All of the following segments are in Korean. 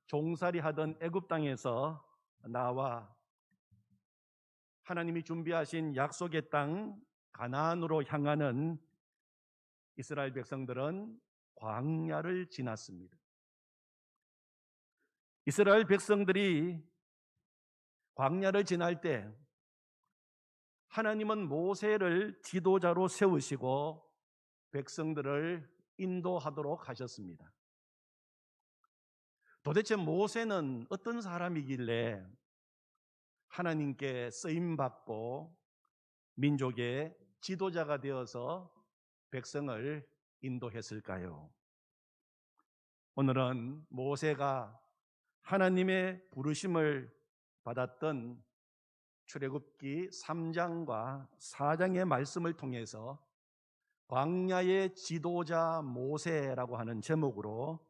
종살이하던 애굽 땅에서 나와 하나님이 준비하신 약속의 땅 가나안으로 향하는 이스라엘 백성들은 광야를 지났습니다. 이스라엘 백성들이 광야를 지날 때 하나님은 모세를 지도자로 세우시고 백성들을 인도하도록 하셨습니다. 도대체 모세는 어떤 사람이길래 하나님께 쓰임받고 민족의 지도자가 되어서 백성을 인도했을까요? 오늘은 모세가 하나님의 부르심을 받았던 출애굽기 3장과 4장의 말씀을 통해서 광야의 지도자 모세라고 하는 제목으로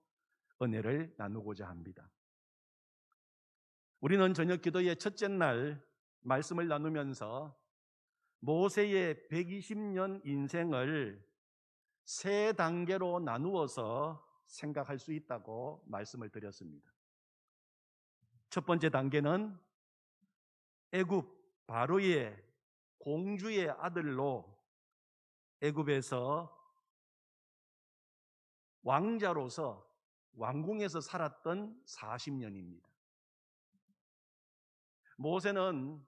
은혜를 나누고자 합니다. 우리는 저녁 기도의 첫째 날 말씀을 나누면서 모세의 120년 인생을 세 단계로 나누어서 생각할 수 있다고 말씀을 드렸습니다. 첫 번째 단계는 애굽 바로의 공주의 아들로 애굽에서 왕자로서 왕궁에서 살았던 40년입니다. 모세는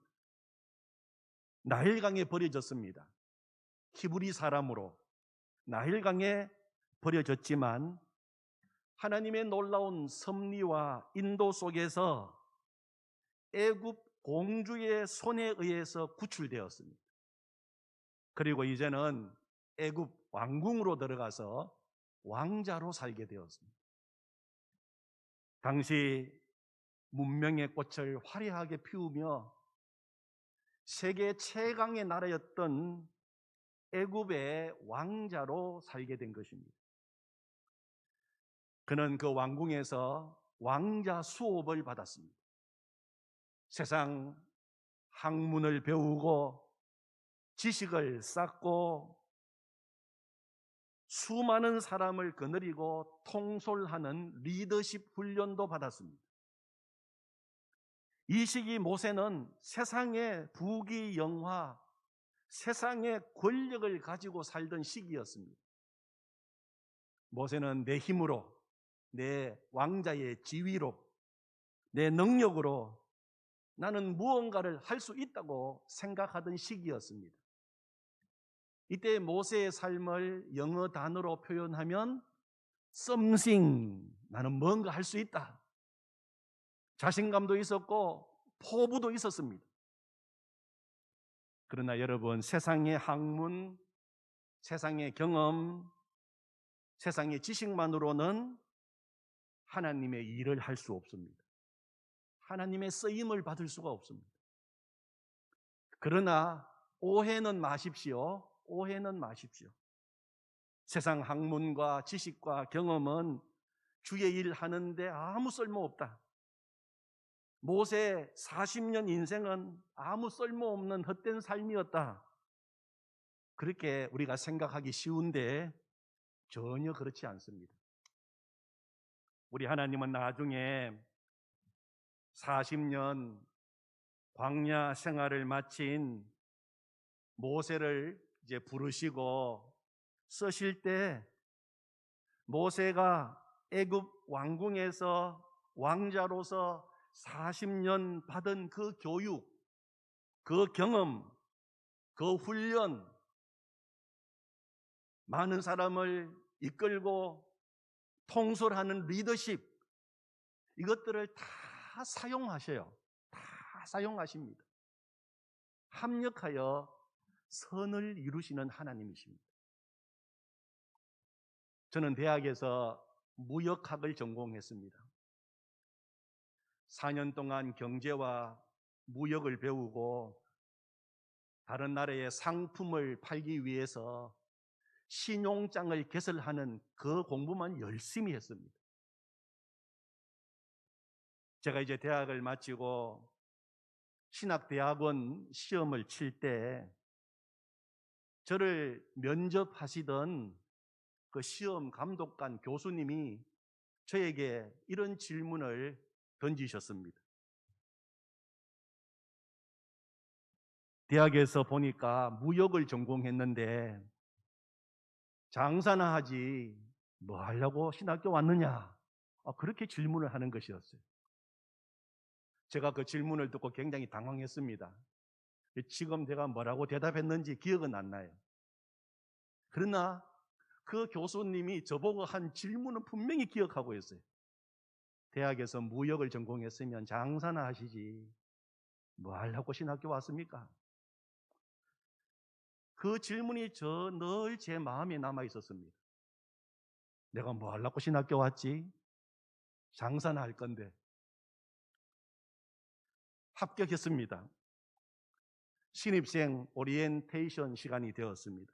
나일강에 버려졌습니다. 히브리 사람으로 나일강에 버려졌지만 하나님의 놀라운 섭리와 인도 속에서 애굽 공주의 손에 의해서 구출되었습니다. 그리고 이제는 애굽 왕궁으로 들어가서 왕자로 살게 되었습니다. 당시 문명의 꽃을 화려하게 피우며 세계 최강의 나라였던 애굽의 왕자로 살게 된 것입니다. 그는 그 왕궁에서 왕자 수업을 받았습니다. 세상 학문을 배우고 지식을 쌓고 수많은 사람을 거느리고 통솔하는 리더십 훈련도 받았습니다. 이 시기 모세는 세상의 부귀 영화, 세상의 권력을 가지고 살던 시기였습니다. 모세는 내 힘으로, 내 왕자의 지위로, 내 능력으로 나는 무언가를 할 수 있다고 생각하던 시기였습니다. 이때 모세의 삶을 영어 단어로 표현하면 something, 나는 뭔가 할 수 있다. 자신감도 있었고 포부도 있었습니다. 그러나 여러분, 세상의 학문, 세상의 경험, 세상의 지식만으로는 하나님의 일을 할 수 없습니다. 하나님의 쓰임을 받을 수가 없습니다. 그러나 오해는 마십시오. 오해는 마십시오. 세상 학문과 지식과 경험은 주의 일 하는데 아무 쓸모없다. 모세 40년 인생은 아무 쓸모없는 헛된 삶이었다. 그렇게 우리가 생각하기 쉬운데 전혀 그렇지 않습니다. 우리 하나님은 나중에 40년 광야 생활을 마친 모세를 이제 부르시고 쓰실 때 모세가 애굽 왕궁에서 왕자로서 40년 받은 그 교육, 그 경험, 그 훈련, 많은 사람을 이끌고 통솔하는 리더십, 이것들을 다 사용하셔요. 다 사용하십니다. 합력하여 선을 이루시는 하나님이십니다. 저는 대학에서 무역학을 전공했습니다. 4년 동안 경제와 무역을 배우고 다른 나라의 상품을 팔기 위해서 신용장을 개설하는 그 공부만 열심히 했습니다. 제가 이제 대학을 마치고 신학대학원 시험을 칠 때 저를 면접하시던 그 시험 감독관 교수님이 저에게 이런 질문을 던지셨습니다. 대학에서 보니까 무역을 전공했는데 장사나 하지 뭐 하려고 신학교 왔느냐? 그렇게 질문을 하는 것이었어요. 제가 그 질문을 듣고 굉장히 당황했습니다. 지금 제가 뭐라고 대답했는지 기억은 안 나요. 그러나 그 교수님이 저보고 한 질문은 분명히 기억하고 있어요. 대학에서 무역을 전공했으면 장사나 하시지 뭐 하려고 신학교 왔습니까? 그 질문이 늘 제 마음에 남아 있었습니다. 내가 뭐 하려고 신학교 왔지? 장사나 할 건데. 합격했습니다. 신입생 오리엔테이션 시간이 되었습니다.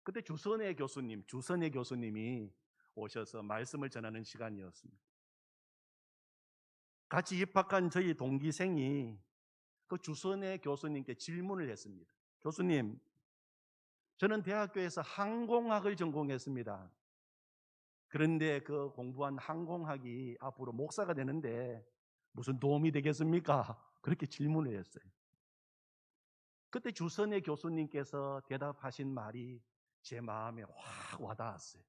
그때 주선의 교수님이 오셔서 말씀을 전하는 시간이었습니다. 같이 입학한 저희 동기생이 그 주선의 교수님께 질문을 했습니다. 교수님, 저는 대학교에서 항공학을 전공했습니다. 그런데 그 공부한 항공학이 앞으로 목사가 되는데 무슨 도움이 되겠습니까? 그렇게 질문을 했어요. 그때 주선의 교수님께서 대답하신 말이 제 마음에 확 와닿았어요.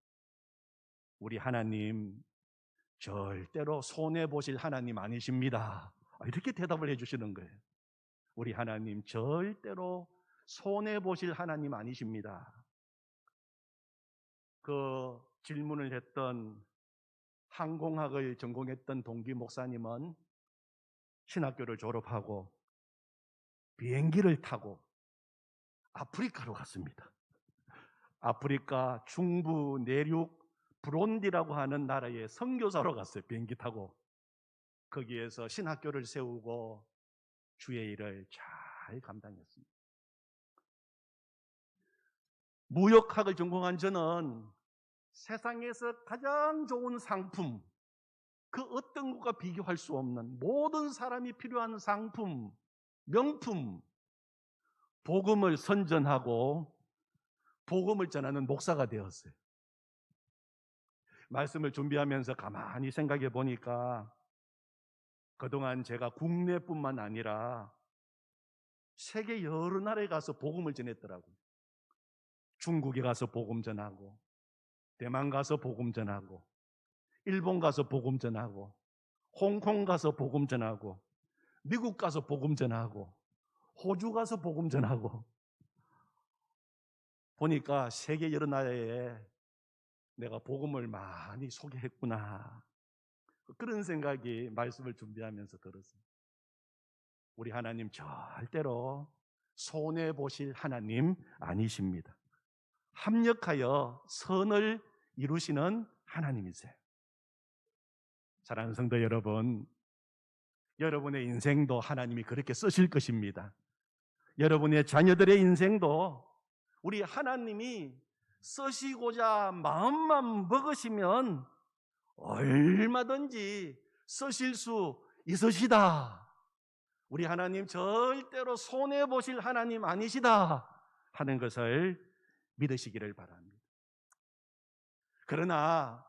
우리 하나님 절대로 손해보실 하나님 아니십니다. 이렇게 대답을 해주시는 거예요. 우리 하나님 절대로 손해보실 하나님 아니십니다. 그 질문을 했던 항공학을 전공했던 동기 목사님은 신학교를 졸업하고 비행기를 타고 아프리카로 갔습니다. 아프리카 중부 내륙 브론디라고 하는 나라에 선교사로 갔어요. 비행기 타고. 거기에서 신학교를 세우고 주의 일을 잘 감당했습니다. 무역학을 전공한 저는 세상에서 가장 좋은 상품, 그 어떤 것과 비교할 수 없는 모든 사람이 필요한 상품, 명품, 복음을 선전하고 복음을 전하는 목사가 되었어요. 말씀을 준비하면서 가만히 생각해 보니까 그동안 제가 국내뿐만 아니라 세계 여러 나라에 가서 복음을 전했더라고요. 중국에 가서 복음 전하고, 대만 가서 복음 전하고, 일본 가서 복음 전하고, 홍콩 가서 복음 전하고, 미국 가서 복음 전하고, 호주 가서 복음 전하고, 보니까 세계 여러 나라에 내가 복음을 많이 소개했구나. 그런 생각이 말씀을 준비하면서 들었습니다. 우리 하나님 절대로 손해보실 하나님 아니십니다. 합력하여 선을 이루시는 하나님이세요. 사랑하는 성도 여러분, 여러분의 인생도 하나님이 그렇게 쓰실 것입니다. 여러분의 자녀들의 인생도 우리 하나님이 쓰시고자 마음만 먹으시면 얼마든지 쓰실 수 있으시다. 우리 하나님 절대로 손해보실 하나님 아니시다 하는 것을 믿으시기를 바랍니다. 그러나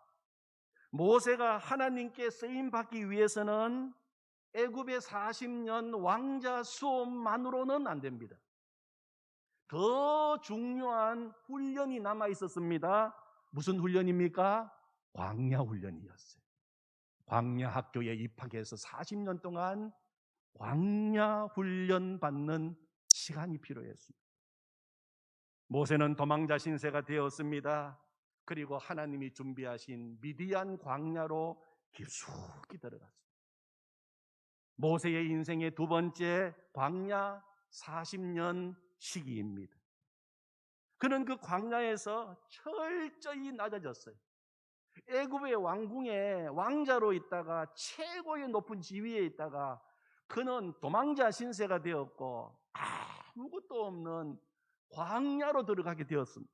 모세가 하나님께 쓰임받기 위해서는 애굽의 40년 왕자 수업만으로는 안 됩니다. 더 중요한 훈련이 남아 있었습니다. 무슨 훈련입니까? 광야 훈련이었어요. 광야 학교에 입학해서 40년 동안 광야 훈련 받는 시간이 필요했습니다. 모세는 도망자 신세가 되었습니다. 그리고 하나님이 준비하신 미디안 광야로 깊숙이 들어갔습니다. 모세의 인생의 두 번째 광야 40년 시기입니다. 그는 그 광야에서 철저히 낮아졌어요. 애굽의 왕궁에 왕자로 있다가 최고의 높은 지위에 있다가 그는 도망자 신세가 되었고 아무것도 없는 광야로 들어가게 되었습니다.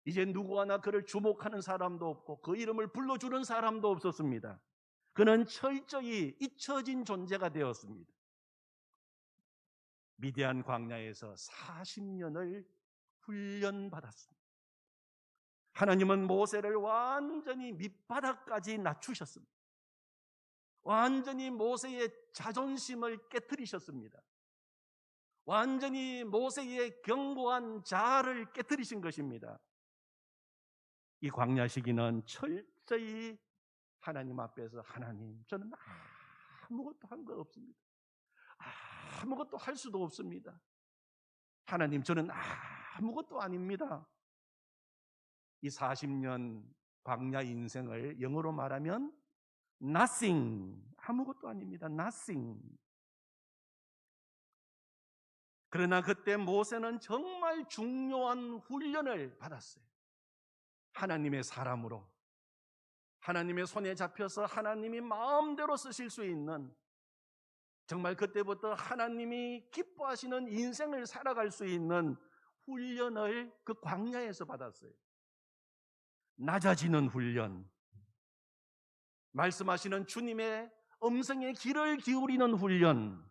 이제 누구 하나 그를 주목하는 사람도 없고 그 이름을 불러주는 사람도 없었습니다. 그는 철저히 잊혀진 존재가 되었습니다. 미디안 광야에서 40년을 훈련받았습니다. 하나님은 모세를 완전히 밑바닥까지 낮추셨습니다. 완전히 모세의 자존심을 깨뜨리셨습니다. 완전히 모세의 견고한 자아를 깨뜨리신 것입니다. 이 광야 시기는 철저히 하나님 앞에서 하나님, 저는 아무것도 한 거 없습니다. 아무것도 할 수도 없습니다. 하나님, 저는 아무것도 아닙니다. 이 40년 광야 인생을 영어로 말하면 nothing, 아무것도 아닙니다. nothing. 그러나 그때 모세는 정말 중요한 훈련을 받았어요. 하나님의 사람으로, 하나님의 손에 잡혀서 하나님이 마음대로 쓰실 수 있는, 정말 그때부터 하나님이 기뻐하시는 인생을 살아갈 수 있는 훈련을 그 광야에서 받았어요. 낮아지는 훈련, 말씀하시는 주님의 음성에 귀를 기울이는 훈련,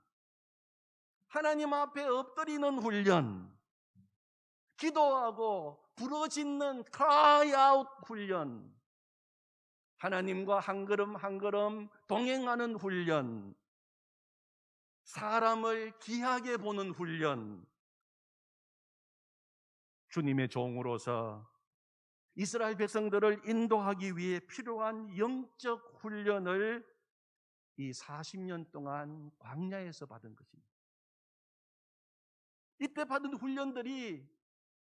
하나님 앞에 엎드리는 훈련, 기도하고 부르짖는 cry out 훈련, 하나님과 한 걸음 한 걸음 동행하는 훈련, 사람을 귀하게 보는 훈련, 주님의 종으로서 이스라엘 백성들을 인도하기 위해 필요한 영적 훈련을 이 40년 동안 광야에서 받은 것입니다. 이때 받은 훈련들이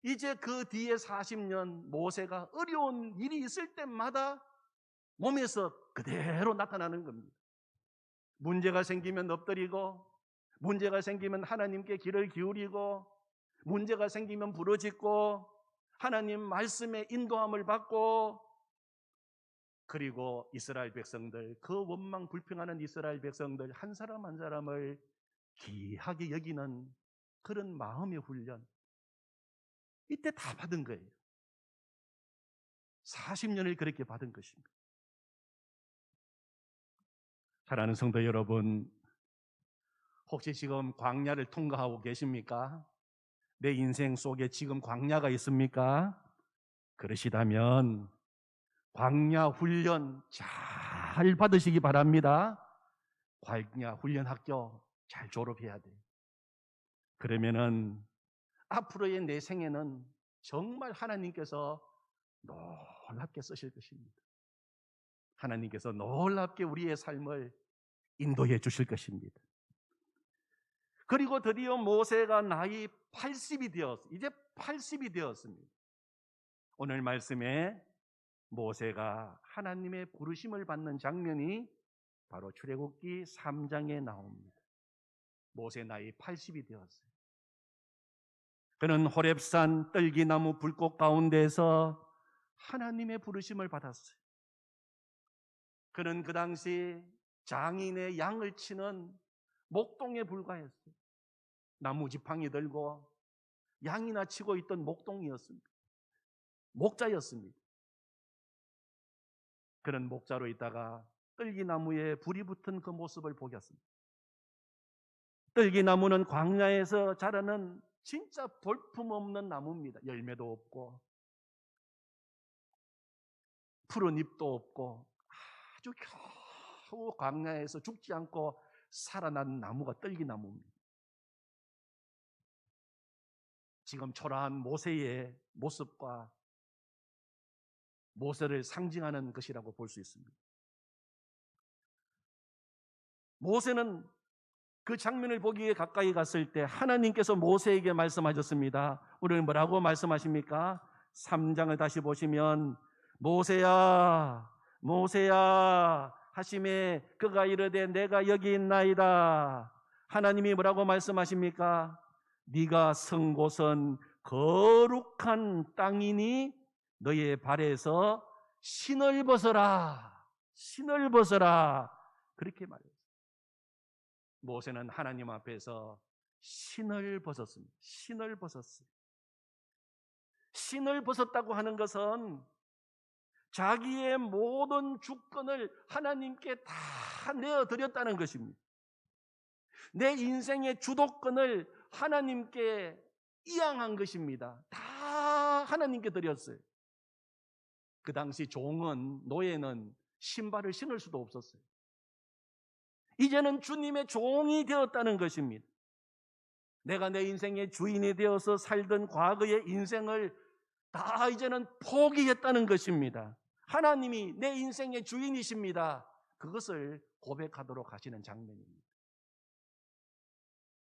이제 그 뒤에 40년 모세가 어려운 일이 있을 때마다 몸에서 그대로 나타나는 겁니다. 문제가 생기면 엎드리고, 문제가 생기면 하나님께 귀를 기울이고, 문제가 생기면 부르짖고, 하나님 말씀의 인도함을 받고, 그리고 이스라엘 백성들, 그 원망 불평하는 이스라엘 백성들 한 사람 한 사람을 귀하게 여기는 그런 마음의 훈련, 이때 다 받은 거예요. 40년을 그렇게 받은 것입니다. 사랑하는 성도 여러분, 혹시 지금 광야를 통과하고 계십니까? 내 인생 속에 지금 광야가 있습니까? 그러시다면 광야 훈련 잘 받으시기 바랍니다. 광야 훈련 학교 잘 졸업해야 돼요. 그러면은 앞으로의 내 생애는 정말 하나님께서 놀랍게 쓰실 것입니다. 하나님께서 놀랍게 우리의 삶을 인도해 주실 것입니다. 그리고 드디어 모세가 나이 80이 이제 80이 되었습니다. 오늘 말씀에 모세가 하나님의 부르심을 받는 장면이 바로 출애굽기 3장에 나옵니다. 모세 나이 80이 되었어요. 그는 호렙산 떨기나무 불꽃 가운데서 하나님의 부르심을 받았어요. 그는 그 당시 장인의 양을 치는 목동에 불과했어요. 나무 지팡이 들고 양이나 치고 있던 목동이었습니다. 목자였습니다. 그런 목자로 있다가 떨기나무에 불이 붙은 그 모습을 보겠습니다. 떨기나무는 광야에서 자라는 진짜 볼품없는 나무입니다. 열매도 없고 푸른 잎도 없고 아주 겨우 광야에서 죽지 않고 살아난 나무가 떨기나무입니다. 지금 초라한 모세의 모습과 모세를 상징하는 것이라고 볼 수 있습니다. 모세는 그 장면을 보기 위해 가까이 갔을 때 하나님께서 모세에게 말씀하셨습니다. 오늘 뭐라고 말씀하십니까? 3장을 다시 보시면 모세야 모세야 하심에 그가 이르되 내가 여기 있나이다. 하나님이 뭐라고 말씀하십니까? 네가 선 곳은 거룩한 땅이니 너의 발에서 신을 벗어라. 신을 벗어라. 그렇게 말했어요. 모세는 하나님 앞에서 신을 벗었습니다. 신을 벗었어요. 신을 벗었다고 하는 것은 자기의 모든 주권을 하나님께 다 내어드렸다는 것입니다. 내 인생의 주도권을 하나님께 이양한 것입니다. 다 하나님께 드렸어요. 그 당시 노예는 신발을 신을 수도 없었어요. 이제는 주님의 종이 되었다는 것입니다. 내가 내 인생의 주인이 되어서 살던 과거의 인생을 다 이제는 포기했다는 것입니다. 하나님이 내 인생의 주인이십니다. 그것을 고백하도록 하시는 장면입니다.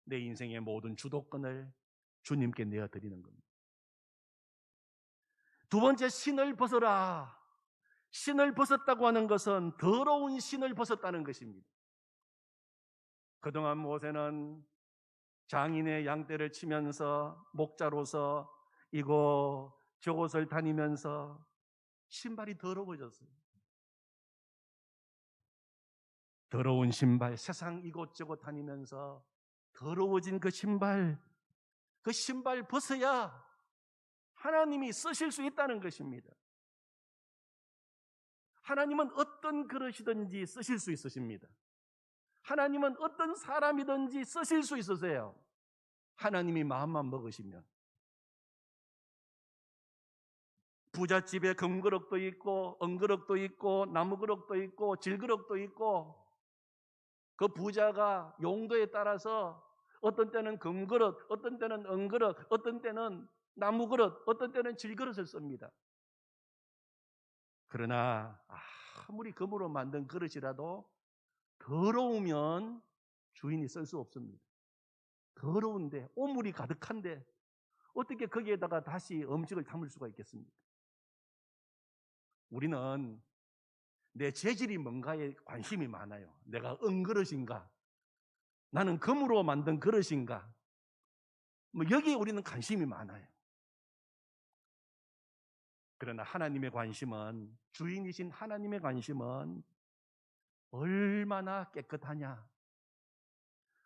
내 인생의 모든 주도권을 주님께 내어드리는 겁니다. 두 번째, 신을 벗어라. 신을 벗었다고 하는 것은 더러운 신을 벗었다는 것입니다. 그동안 모세는 장인의 양떼를 치면서 목자로서 이곳 저곳을 다니면서 신발이 더러워졌어요. 더러운 신발, 세상 이곳저곳 다니면서 더러워진 그 신발 벗어야 하나님이 쓰실 수 있다는 것입니다. 하나님은 어떤 그릇이든지 쓰실 수 있으십니다. 하나님은 어떤 사람이든지 쓰실 수 있으세요. 하나님이 마음만 먹으시면. 부잣집에 금그릇도 있고 은그릇도 있고 나무그릇도 있고 질그릇도 있고, 그 부자가 용도에 따라서 어떤 때는 금그릇, 어떤 때는 은그릇, 어떤 때는 나무그릇, 어떤 때는 질그릇을 씁니다. 그러나 아무리 금으로 만든 그릇이라도 더러우면 주인이 쓸 수 없습니다. 더러운데, 오물이 가득한데 어떻게 거기에다가 다시 음식을 담을 수가 있겠습니까? 우리는 내 재질이 뭔가에 관심이 많아요. 내가 은그릇인가? 나는 금으로 만든 그릇인가? 여기에 우리는 관심이 많아요. 그러나 하나님의 관심은, 주인이신 하나님의 관심은 얼마나 깨끗하냐,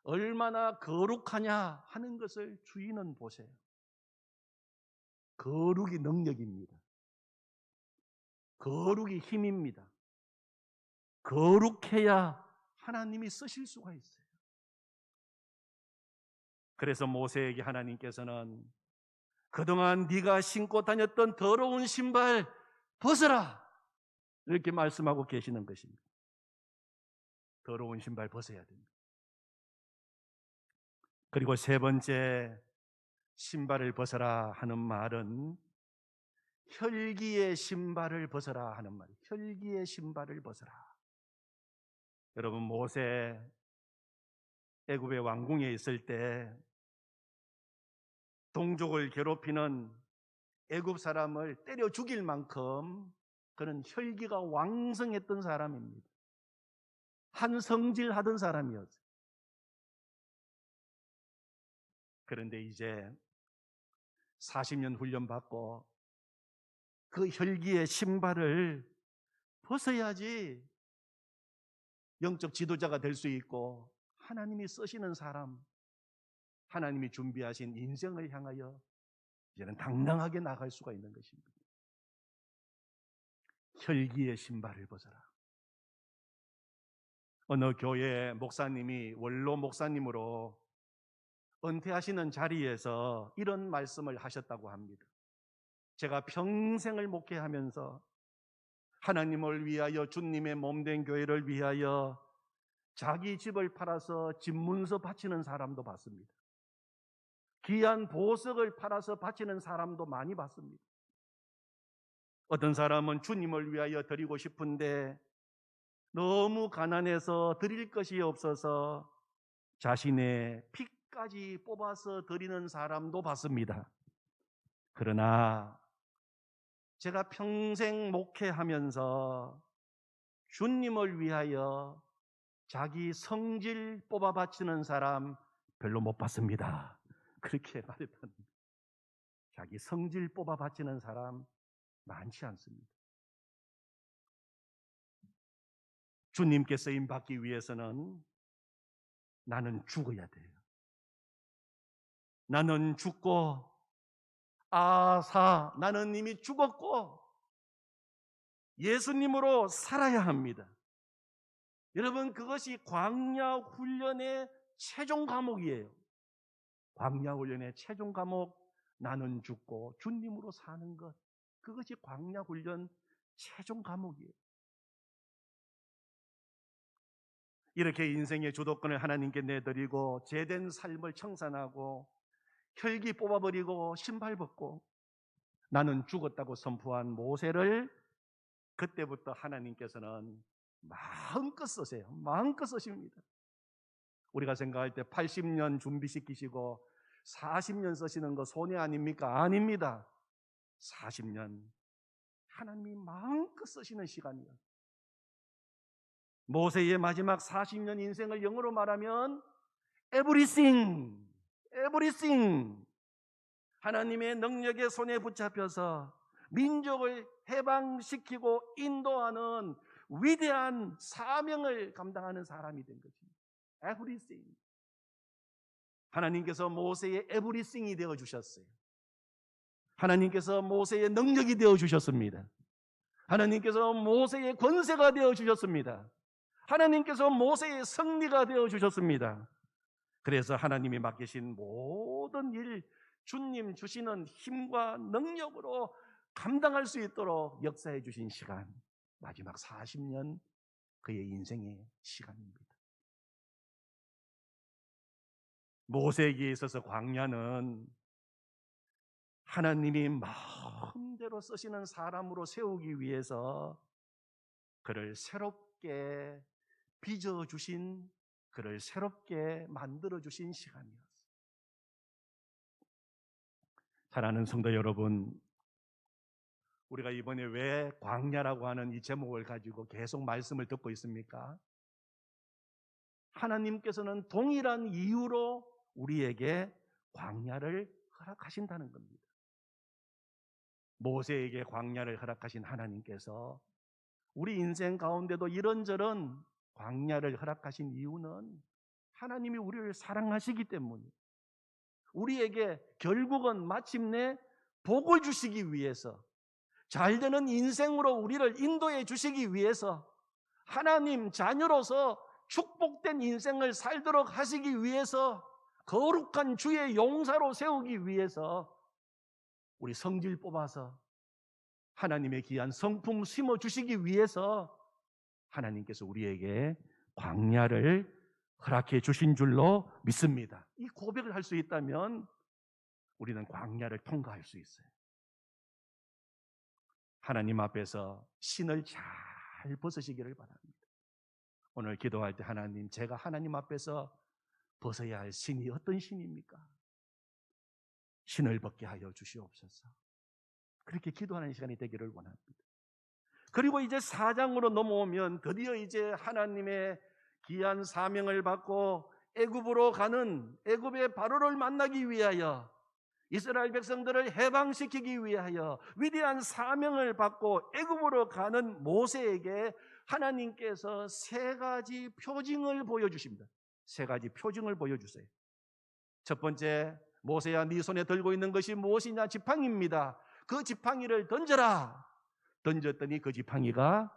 얼마나 거룩하냐 하는 것을 주인은 보세요. 거룩이 능력입니다. 거룩이 힘입니다. 거룩해야 하나님이 쓰실 수가 있어요. 그래서 모세에게 하나님께서는 그동안 네가 신고 다녔던 더러운 신발 벗어라, 이렇게 말씀하고 계시는 것입니다. 더러운 신발 벗어야 됩니다. 그리고 세 번째, 신발을 벗어라 하는 말은 혈기의 신발을 벗어라 하는 말이에요. 혈기의 신발을 벗어라. 여러분, 모세 애굽의 왕궁에 있을 때 동족을 괴롭히는 애굽 사람을 때려 죽일 만큼 그는 혈기가 왕성했던 사람입니다. 한성질하던 사람이었어요. 그런데 이제 40년 훈련받고 그 혈기의 신발을 벗어야지 영적 지도자가 될 수 있고 하나님이 쓰시는 사람, 하나님이 준비하신 인생을 향하여 이제는 당당하게 나갈 수가 있는 것입니다. 혈기의 신발을 벗어라. 어느 교회 목사님이 원로 목사님으로 은퇴하시는 자리에서 이런 말씀을 하셨다고 합니다. 제가 평생을 목회하면서 하나님을 위하여, 주님의 몸된 교회를 위하여 자기 집을 팔아서 집문서 바치는 사람도 봤습니다. 귀한 보석을 팔아서 바치는 사람도 많이 봤습니다. 어떤 사람은 주님을 위하여 드리고 싶은데 너무 가난해서 드릴 것이 없어서 자신의 피까지 뽑아서 드리는 사람도 봤습니다. 그러나 제가 평생 목회하면서 주님을 위하여 자기 성질 뽑아 바치는 사람 별로 못 봤습니다. 그렇게 말했답니다. 자기 성질 뽑아 바치는 사람 많지 않습니다. 주님께 쓰임 받기 위해서는 나는 죽어야 돼요. 나는 죽고, 나는 이미 죽었고 예수님으로 살아야 합니다. 여러분, 그것이 광야 훈련의 최종 과목이에요. 광야 훈련의 최종 과목, 나는 죽고 주님으로 사는 것, 그것이 광야 훈련 최종 감옥이에요. 이렇게 인생의 주도권을 하나님께 내드리고 제된 삶을 청산하고 혈기 뽑아버리고 신발 벗고 나는 죽었다고 선포한 모세를 그때부터 하나님께서는 마음껏 쓰세요. 마음껏 쓰십니다. 우리가 생각할 때 80년 준비시키시고 40년 쓰시는 거 손해 아닙니까? 아닙니다. 40년 하나님이 마음껏 쓰시는 시간이에요. 모세의 마지막 40년 인생을 영어로 말하면 everything, everything. 하나님의 능력의 손에 붙잡혀서 민족을 해방시키고 인도하는 위대한 사명을 감당하는 사람이 된 것입니다. everything. 하나님께서 모세의 everything이 되어 주셨어요. 하나님께서 모세의 능력이 되어 주셨습니다. 하나님께서 모세의 권세가 되어 주셨습니다. 하나님께서 모세의 승리가 되어 주셨습니다. 그래서 하나님이 맡기신 모든 일, 주님 주시는 힘과 능력으로 감당할 수 있도록 역사해 주신 시간, 마지막 40년 그의 인생의 시간입니다. 모세에게 있어서 광야는 하나님이 마음대로 쓰시는 사람으로 세우기 위해서 그를 새롭게 빚어주신, 그를 새롭게 만들어주신 시간이었어요. 사랑하는 성도 여러분, 우리가 이번에 왜 광야라고 하는 이 제목을 가지고 계속 말씀을 듣고 있습니까? 하나님께서는 동일한 이유로 우리에게 광야를 허락하신다는 겁니다. 모세에게 광야를 허락하신 하나님께서 우리 인생 가운데도 이런저런 광야를 허락하신 이유는 하나님이 우리를 사랑하시기 때문이에요. 우리에게 결국은 마침내 복을 주시기 위해서, 잘되는 인생으로 우리를 인도해 주시기 위해서, 하나님 자녀로서 축복된 인생을 살도록 하시기 위해서, 거룩한 주의 용사로 세우기 위해서 우리 성질 뽑아서 하나님의 귀한 성품 심어 주시기 위해서 하나님께서 우리에게 광야를 허락해 주신 줄로 믿습니다. 이 고백을 할 수 있다면 우리는 광야를 통과할 수 있어요. 하나님 앞에서 신을 잘 벗으시기를 바랍니다. 오늘 기도할 때 하나님, 제가 하나님 앞에서 벗어야 할 신이 어떤 신입니까? 신을 벗게 하여 주시옵소서. 그렇게 기도하는 시간이 되기를 원합니다. 그리고 이제 4장으로 넘어오면 드디어 이제 하나님의 귀한 사명을 받고 애굽으로 가는, 애굽의 바로를 만나기 위하여, 이스라엘 백성들을 해방시키기 위하여 위대한 사명을 받고 애굽으로 가는 모세에게 하나님께서 세 가지 표징을 보여주십니다. 세 가지 표징을 보여주세요. 첫 번째, 모세야, 네 손에 들고 있는 것이 무엇이냐? 지팡이입니다. 그 지팡이를 던져라. 던졌더니 그 지팡이가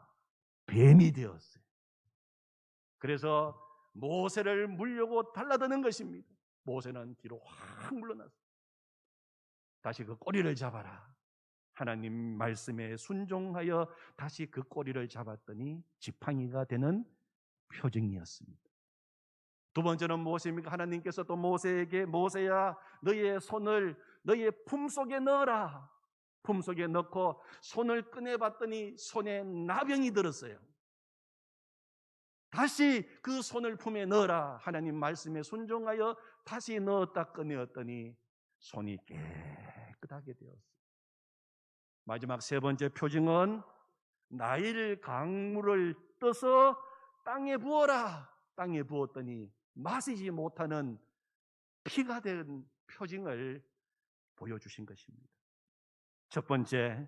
뱀이 되었어요. 그래서 모세를 물려고 달라드는 것입니다. 모세는 뒤로 확 물러났어요. 다시 그 꼬리를 잡아라. 하나님 말씀에 순종하여 다시 그 꼬리를 잡았더니 지팡이가 되는 표징이었습니다. 두 번째는 무엇입니까? 하나님께서 또 모세에게, 모세야, 너의 손을 너의 품속에 넣어라. 품속에 넣고 손을 꺼내봤더니 손에 나병이 들었어요. 다시 그 손을 품에 넣어라. 하나님 말씀에 순종하여 다시 넣었다 꺼내었더니 손이 깨끗하게 되었어요. 마지막 세 번째 표징은 나일 강물을 떠서 땅에 부어라. 땅에 부었더니 마시지 못하는 피가 된 표징을 보여주신 것입니다. 첫 번째,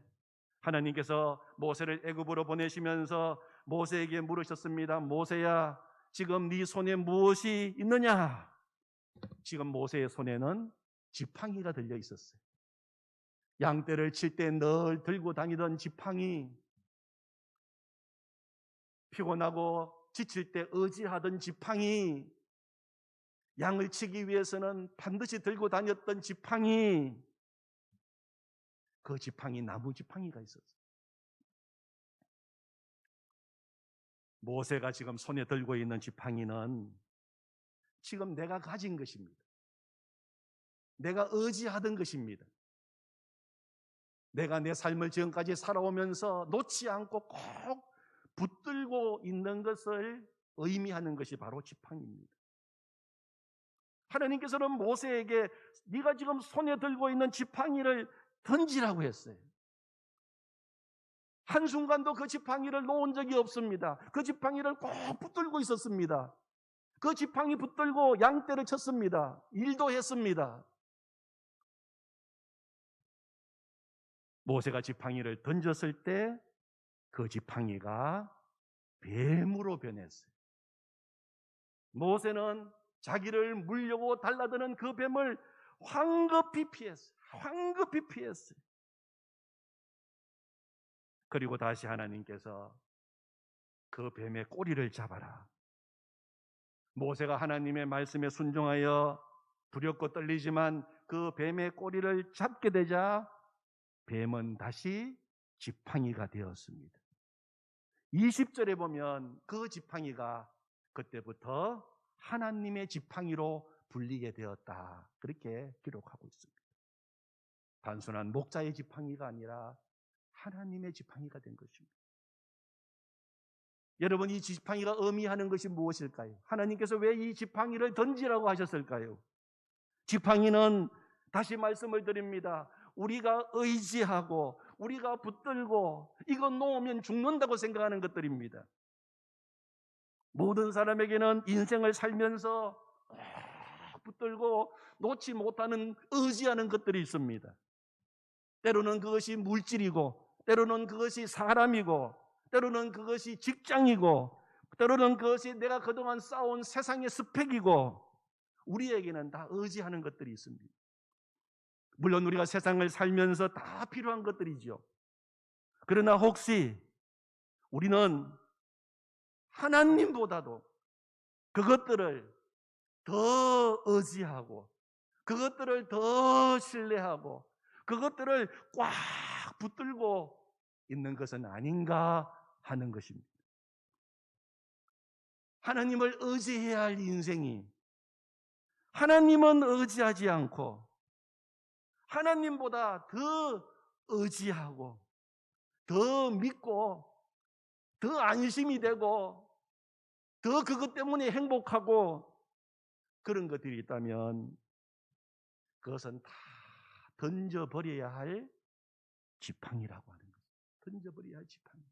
하나님께서 모세를 애굽으로 보내시면서 모세에게 물으셨습니다. 모세야, 지금 네 손에 무엇이 있느냐? 지금 모세의 손에는 지팡이가 들려 있었어요. 양떼를 칠 때 늘 들고 다니던 지팡이, 피곤하고 지칠 때 의지하던 지팡이, 양을 치기 위해서는 반드시 들고 다녔던 지팡이, 그 지팡이, 나무 지팡이가 있었어요. 모세가 지금 손에 들고 있는 지팡이는 지금 내가 가진 것입니다. 내가 의지하던 것입니다. 내가 내 삶을 지금까지 살아오면서 놓지 않고 꼭 붙들고 있는 것을 의미하는 것이 바로 지팡이입니다. 하나님께서는 모세에게 네가 지금 손에 들고 있는 지팡이를 던지라고 했어요. 한순간도 그 지팡이를 놓은 적이 없습니다. 그 지팡이를 꼭 붙들고 있었습니다. 그 지팡이 붙들고 양떼를 쳤습니다. 일도 했습니다. 모세가 지팡이를 던졌을 때 그 지팡이가 뱀으로 변했어요. 모세는 자기를 물려고 달라드는 그 뱀을 황급히 피했어요. 황급히 피했어요. 그리고 다시 하나님께서 그 뱀의 꼬리를 잡아라. 모세가 하나님의 말씀에 순종하여 두렵고 떨리지만 그 뱀의 꼬리를 잡게 되자 뱀은 다시 지팡이가 되었습니다. 20절에 보면 그 지팡이가 그때부터 하나님의 지팡이로 불리게 되었다. 그렇게 기록하고 있습니다. 단순한 목자의 지팡이가 아니라 하나님의 지팡이가 된 것입니다. 여러분, 이 지팡이가 의미하는 것이 무엇일까요? 하나님께서 왜 이 지팡이를 던지라고 하셨을까요? 지팡이는 다시 말씀을 드립니다. 우리가 의지하고 우리가 붙들고 이거 놓으면 죽는다고 생각하는 것들입니다. 모든 사람에게는 인생을 살면서 붙들고 놓지 못하는 의지하는 것들이 있습니다. 때로는 그것이 물질이고, 때로는 그것이 사람이고, 때로는 그것이 직장이고, 때로는 그것이 내가 그동안 쌓아온 세상의 스펙이고, 우리에게는 다 의지하는 것들이 있습니다. 물론 우리가 세상을 살면서 다 필요한 것들이죠. 그러나 혹시 우리는 하나님보다도 그것들을 더 의지하고, 그것들을 더 신뢰하고, 그것들을 꽉 붙들고 있는 것은 아닌가 하는 것입니다. 하나님을 의지해야 할 인생이 하나님은 의지하지 않고 하나님보다 더 의지하고 더 믿고 더 안심이 되고 더 그것 때문에 행복하고 그런 것들이 있다면 그것은 다 던져버려야 할 지팡이라고 하는 거죠. 던져버려야 할 지팡이.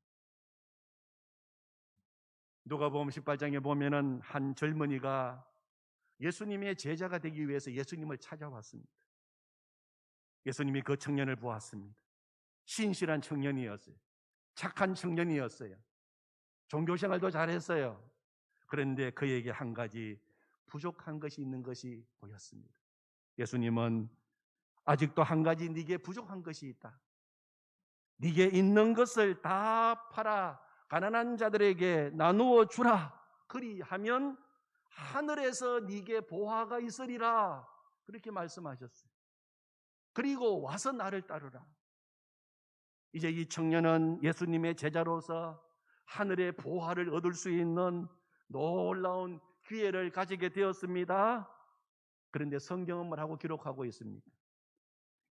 누가복음 18장에 보면은 한 젊은이가 예수님의 제자가 되기 위해서 예수님을 찾아왔습니다. 예수님이 그 청년을 보았습니다. 신실한 청년이었어요. 착한 청년이었어요. 종교생활도 잘했어요. 그런데 그에게 한 가지 부족한 것이 있는 것이 보였습니다. 예수님은 아직도 한 가지 네게 부족한 것이 있다. 네게 있는 것을 다 팔아 가난한 자들에게 나누어 주라. 그리하면 하늘에서 네게 보화가 있으리라. 그렇게 말씀하셨어요. 그리고 와서 나를 따르라. 이제 이 청년은 예수님의 제자로서 하늘의 보화를 얻을 수 있는 놀라운 기회를 가지게 되었습니다. 그런데 성경은 뭐라고 기록하고 있습니까?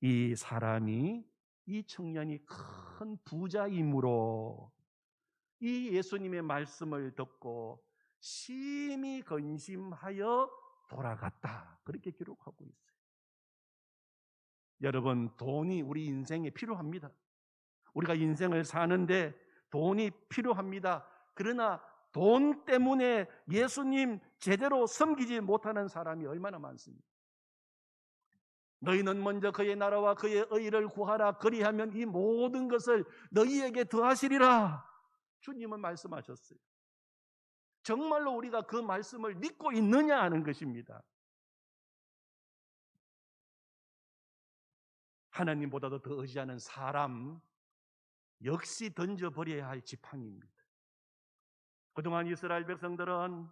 이 사람이, 이 청년이 큰 부자이므로 이 예수님의 말씀을 듣고 심히 근심하여 돌아갔다. 그렇게 기록하고 있어요. 여러분, 돈이 우리 인생에 필요합니다. 우리가 인생을 사는데 돈이 필요합니다. 그러나 돈 때문에 예수님 제대로 섬기지 못하는 사람이 얼마나 많습니까? 너희는 먼저 그의 나라와 그의 의를 구하라. 그리하면 이 모든 것을 너희에게 더하시리라. 주님은 말씀하셨어요. 정말로 우리가 그 말씀을 믿고 있느냐 하는 것입니다. 하나님보다도 더 의지하는 사람 역시 던져버려야 할 지팡이입니다. 그동안 이스라엘 백성들은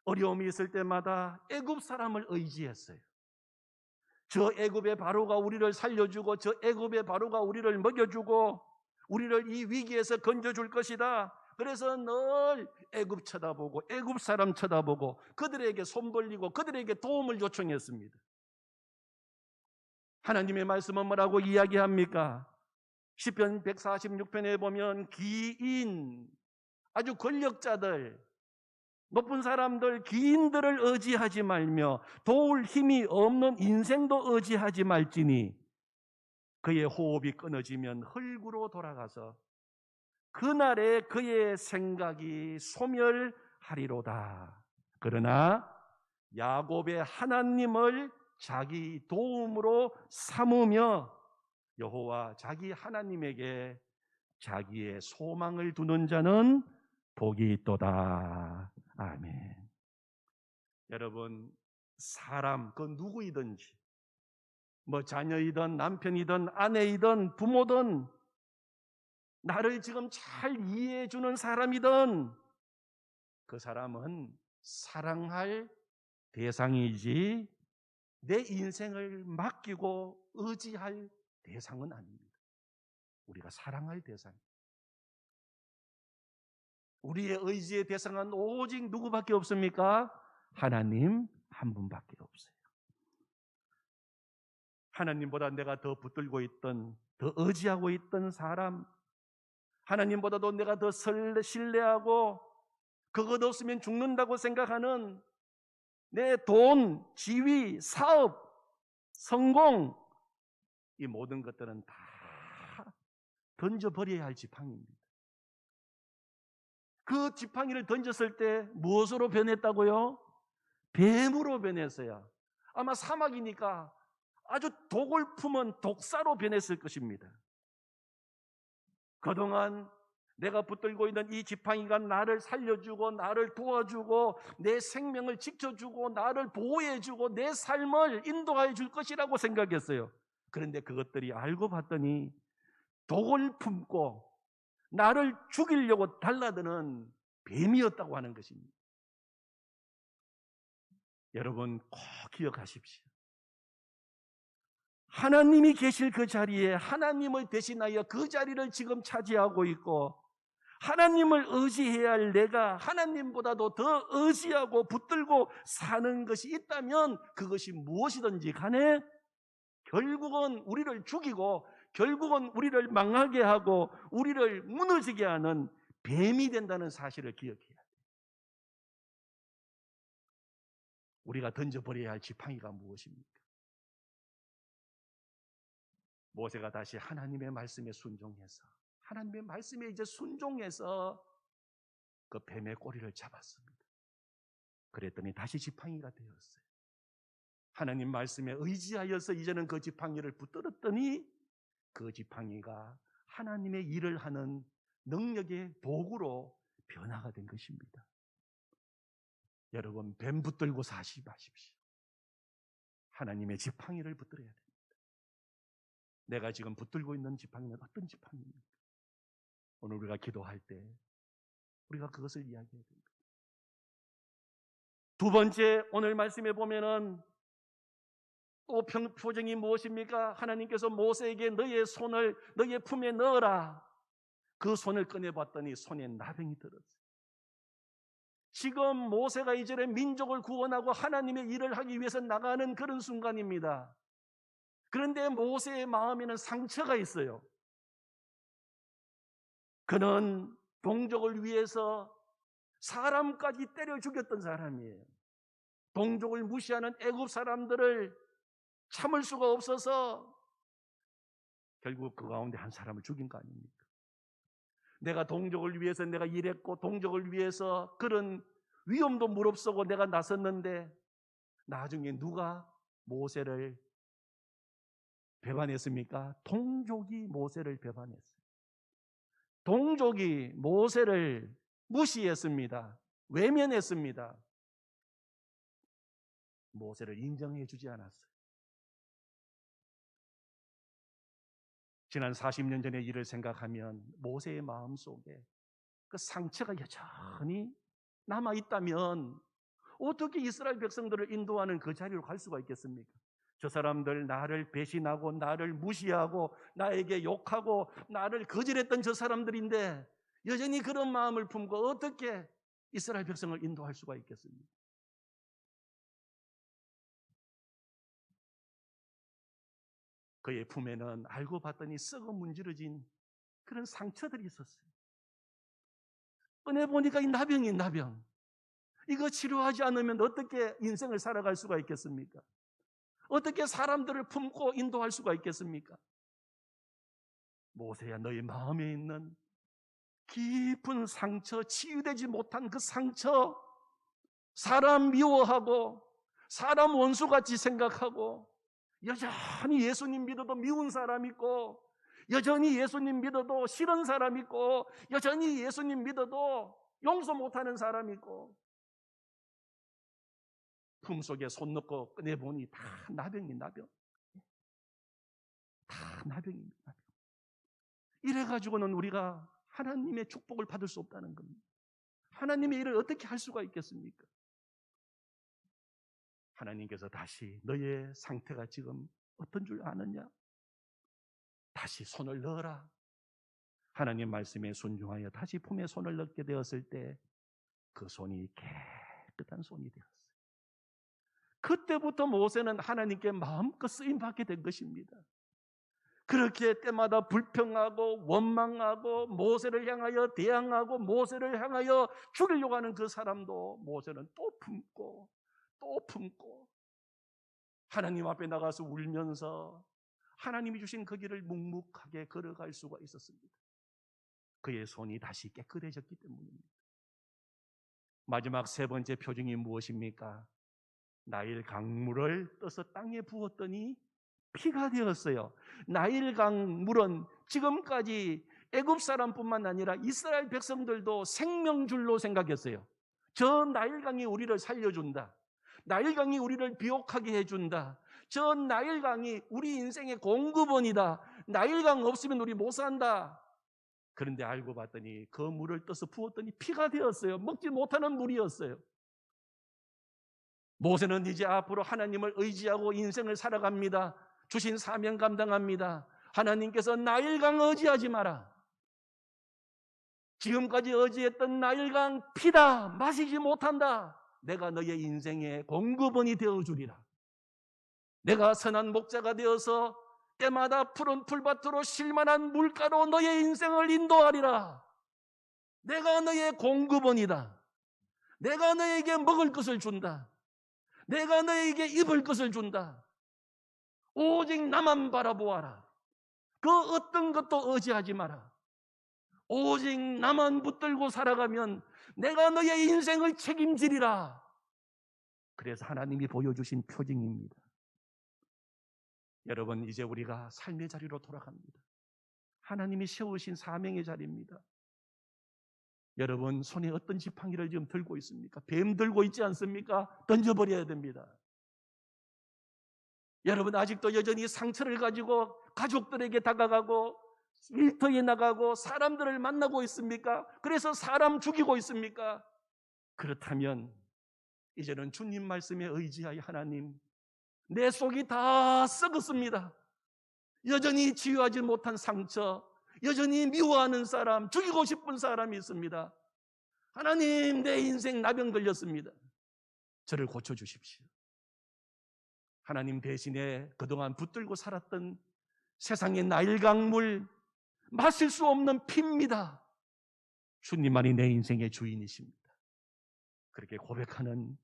어려움이 있을 때마다 애굽 사람을 의지했어요. 저 애굽의 바로가 우리를 살려주고 저 애굽의 바로가 우리를 먹여주고 우리를 이 위기에서 건져줄 것이다. 그래서 늘 애굽 쳐다보고 애굽 사람 쳐다보고 그들에게 손 벌리고 그들에게 도움을 요청했습니다. 하나님의 말씀은 뭐라고 이야기합니까? 시편 146편에 보면 기인, 아주 권력자들, 높은 사람들, 기인들을 의지하지 말며 도울 힘이 없는 인생도 의지하지 말지니 그의 호흡이 끊어지면 흙으로 돌아가서 그날에 그의 생각이 소멸하리로다. 그러나 야곱의 하나님을 자기 도움으로 삼으며 여호와 자기 하나님에게 자기의 소망을 두는 자는 복이 있도다. 아멘. 여러분, 사람 그 누구이든지 뭐 자녀이든 남편이든 아내이든 부모든 나를 지금 잘 이해해 주는 사람이든 그 사람은 사랑할 대상이지 내 인생을 맡기고 의지할 대상은 아닙니다. 우리가 사랑할 대상. 우리의 의지의 대상은 오직 누구밖에 없습니까? 하나님 한 분밖에 없어요. 하나님보다 내가 더 붙들고 있던, 더 의지하고 있던 사람, 하나님보다도 내가 더 신뢰하고 그것 없으면 죽는다고 생각하는 내 돈, 지위, 사업, 성공, 이 모든 것들은 다 던져버려야 할 지팡이입니다. 그 지팡이를 던졌을 때 무엇으로 변했다고요? 뱀으로 변했어요. 아마 사막이니까 아주 독을 품은 독사로 변했을 것입니다. 그동안 내가 붙들고 있는 이 지팡이가 나를 살려주고 나를 도와주고 내 생명을 지켜주고 나를 보호해주고 내 삶을 인도해 줄 것이라고 생각했어요. 그런데 그것들이 알고 봤더니 독을 품고 나를 죽이려고 달라드는 뱀이었다고 하는 것입니다. 여러분 꼭 기억하십시오. 하나님이 계실 그 자리에 하나님을 대신하여 그 자리를 지금 차지하고 있고 하나님을 의지해야 할 내가 하나님보다도 더 의지하고 붙들고 사는 것이 있다면 그것이 무엇이든지 간에 결국은 우리를 죽이고 결국은 우리를 망하게 하고 우리를 무너지게 하는 뱀이 된다는 사실을 기억해야 돼요. 우리가 던져버려야 할 지팡이가 무엇입니까? 모세가 다시 하나님의 말씀에 순종해서 하나님의 말씀에 이제 순종해서 그 뱀의 꼬리를 잡았습니다. 그랬더니 다시 지팡이가 되었어요. 하나님 말씀에 의지하여서 이제는 그 지팡이를 붙들었더니 그 지팡이가 하나님의 일을 하는 능력의 도구로 변화가 된 것입니다. 여러분 뱀 붙들고 사시 마십시오. 하나님의 지팡이를 붙들어야 됩니다. 내가 지금 붙들고 있는 지팡이는 어떤 지팡이입니까? 오늘 우리가 기도할 때 우리가 그것을 이야기해야 됩니다. 두 번째 오늘 말씀에 보면은 또 표정이 무엇입니까? 하나님께서 모세에게 너의 손을 너의 품에 넣어라. 그 손을 꺼내봤더니 손에 나병이 들었어요. 지금 모세가 이전에 민족을 구원하고 하나님의 일을 하기 위해서 나가는 그런 순간입니다. 그런데 모세의 마음에는 상처가 있어요. 그는 동족을 위해서 사람까지 때려 죽였던 사람이에요. 동족을 무시하는 애굽 사람들을 참을 수가 없어서 결국 그 가운데 한 사람을 죽인 거 아닙니까? 내가 동족을 위해서 내가 일했고 동족을 위해서 그런 위험도 무릅쓰고 내가 나섰는데 나중에 누가 모세를 배반했습니까? 동족이 모세를 배반했어요. 동족이 모세를 무시했습니다. 외면했습니다. 모세를 인정해 주지 않았어요. 지난 40년 전의 일을 생각하면 모세의 마음속에 그 상처가 여전히 남아있다면 어떻게 이스라엘 백성들을 인도하는 그 자리로 갈 수가 있겠습니까? 저 사람들 나를 배신하고 나를 무시하고 나에게 욕하고 나를 거절했던 저 사람들인데 여전히 그런 마음을 품고 어떻게 이스라엘 백성을 인도할 수가 있겠습니까? 그의 품에는 알고 봤더니 썩어 문지러진 그런 상처들이 있었어요. 꺼내보니까 이 나병이 나병. 이거 치료하지 않으면 어떻게 인생을 살아갈 수가 있겠습니까? 어떻게 사람들을 품고 인도할 수가 있겠습니까? 모세야, 너희 마음에 있는 깊은 상처, 치유되지 못한 그 상처, 사람 미워하고 사람 원수같이 생각하고 여전히 예수님 믿어도 미운 사람 있고 여전히 예수님 믿어도 싫은 사람 있고 여전히 예수님 믿어도 용서 못하는 사람 있고 품속에 손 넣고 꺼내보니 다 나병이 나병. 다 나병입니다. 나병. 이래가지고는 우리가 하나님의 축복을 받을 수 없다는 겁니다. 하나님의 일을 어떻게 할 수가 있겠습니까? 하나님께서 다시 너의 상태가 지금 어떤 줄 아느냐? 다시 손을 넣어라. 하나님 말씀에 순종하여 다시 품에 손을 넣게 되었을 때 그 손이 깨끗한 손이 되었어요. 그때부터 모세는 하나님께 마음껏 쓰임받게 된 것입니다. 그렇게 때마다 불평하고 원망하고 모세를 향하여 대항하고 모세를 향하여 죽이려고 하는 그 사람도 모세는 또 품고 또 품고 하나님 앞에 나가서 울면서 하나님이 주신 그 길을 묵묵하게 걸어갈 수가 있었습니다. 그의 손이 다시 깨끗해졌기 때문입니다. 마지막 세 번째 표징이 무엇입니까? 나일 강물을 떠서 땅에 부었더니 피가 되었어요. 나일 강물은 지금까지 애굽 사람뿐만 아니라 이스라엘 백성들도 생명줄로 생각했어요. 저 나일강이 우리를 살려준다. 나일강이 우리를 비옥하게 해준다. 저 나일강이 우리 인생의 공급원이다. 나일강 없으면 우리 못 산다. 그런데 알고 봤더니 그 물을 떠서 부었더니 피가 되었어요. 먹지 못하는 물이었어요. 모세는 이제 앞으로 하나님을 의지하고 인생을 살아갑니다. 주신 사명 감당합니다. 하나님께서 나일강 의지하지 마라. 지금까지 의지했던 나일강 피다. 마시지 못한다. 내가 너의 인생의 공급원이 되어주리라. 내가 선한 목자가 되어서 때마다 푸른 풀밭으로 쉴만한 물가로 너의 인생을 인도하리라. 내가 너의 공급원이다. 내가 너에게 먹을 것을 준다. 내가 너에게 입을 것을 준다. 오직 나만 바라보아라. 그 어떤 것도 의지하지 마라. 오직 나만 붙들고 살아가면 내가 너의 인생을 책임지리라. 그래서 하나님이 보여주신 표징입니다. 여러분, 이제 우리가 삶의 자리로 돌아갑니다. 하나님이 세우신 사명의 자리입니다. 여러분, 손에 어떤 지팡이를 지금 들고 있습니까? 뱀 들고 있지 않습니까? 던져버려야 됩니다. 여러분, 아직도 여전히 상처를 가지고 가족들에게 다가가고 일터에 나가고 사람들을 만나고 있습니까? 그래서 사람 죽이고 있습니까? 그렇다면 이제는 주님 말씀에 의지하여 하나님, 내 속이 다 썩었습니다. 여전히 치유하지 못한 상처, 여전히 미워하는 사람, 죽이고 싶은 사람이 있습니다. 하나님, 내 인생 나병 걸렸습니다. 저를 고쳐주십시오. 하나님 대신에 그동안 붙들고 살았던 세상의 나일강물, 마실 수 없는 피입니다. 주님만이 내 인생의 주인이십니다. 그렇게 고백하는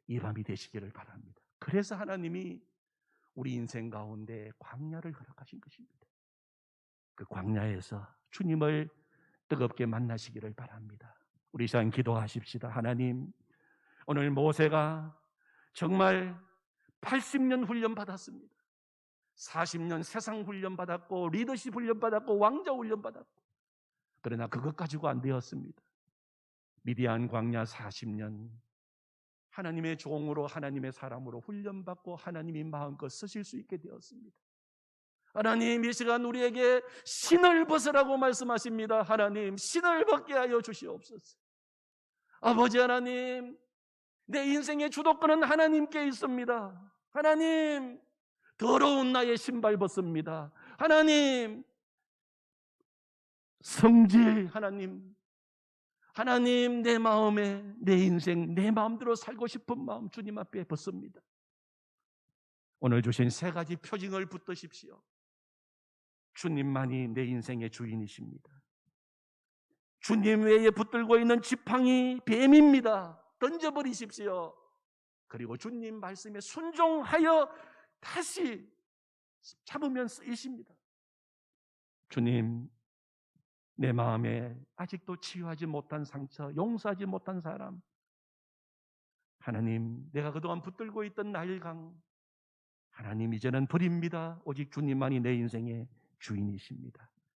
이 밤이 되시기를 바랍니다. 그래서 하나님이 우리 인생 가운데 광야를 허락하신 것입니다. 그 광야에서 주님을 뜨겁게 만나시기를 바랍니다. 우리 시간 기도하십시다. 하나님, 오늘 모세가 정말 80년 훈련 받았습니다. 40년 세상 훈련 받았고 리더십 훈련 받았고 왕자 훈련 받았고, 그러나 그것 가지고 안 되었습니다. 미디안 광야 40년 하나님의 종으로 하나님의 사람으로 훈련받고 하나님이 마음껏 쓰실 수 있게 되었습니다. 하나님, 이 시간 우리에게 신을 벗으라고 말씀하십니다. 하나님, 신을 벗게 하여 주시옵소서. 아버지 하나님, 내 인생의 주도권은 하나님께 있습니다. 하나님, 더러운 나의 신발 벗습니다. 하나님, 성질 하나님, 하나님 내 마음에 내 인생 내 마음대로 살고 싶은 마음 주님 앞에 벗습니다. 오늘 주신 세 가지 표징을 붙드십시오. 주님만이 내 인생의 주인이십니다. 주님 외에 붙들고 있는 지팡이 뱀입니다. 던져버리십시오. 그리고 주님 말씀에 순종하여 다시 잡으면 쓰이십니다. 주님, 내 마음에 아직도 치유하지 못한 상처, 용서하지 못한 사람, 하나님, 내가 그동안 붙들고 있던 날강, 하나님 이제는 버립니다. 오직 주님만이 내 인생의 주인이십니다.